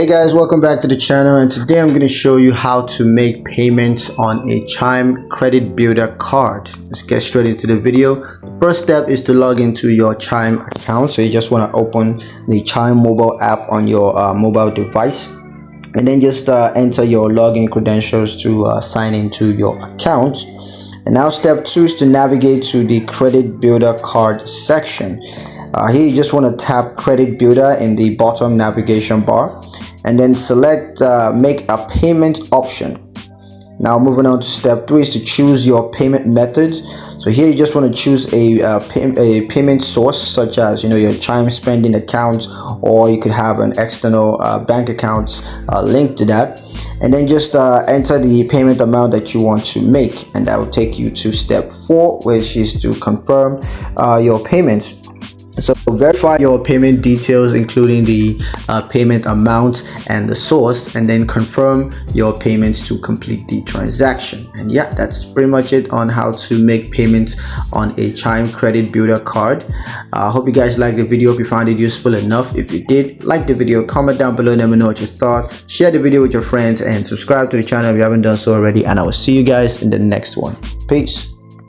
Guys, welcome back to the channel, and today I'm going to show you how to make payments on a Chime credit builder card. Let's get straight into the video. The first step is to log into your Chime account. So you just want to open the Chime mobile app on your mobile device, and then just enter your login credentials to sign into your account. And now step 2 is to navigate to the credit builder card section. Here you just want to tap credit builder in the bottom navigation bar, and then select make a payment option. Now moving on to step 3 is to choose your payment methods. So here you just want to choose a payment source, such as your Chime spending account, or you could have an external bank account linked to that, and then just enter the payment amount that you want to make, and that will take you to step 4, which is to confirm your payments. So verify your payment details, including the payment amount and the source, and then confirm your payments to complete the transaction. And yeah, that's pretty much it on how to make payments on a Chime credit builder card. I hope you guys liked the video. If you found it useful enough, if you did, like the video, comment down below, let me know what you thought. Share the video with your friends and subscribe to the channel if you haven't done so already, and I will see you guys in the next one. Peace.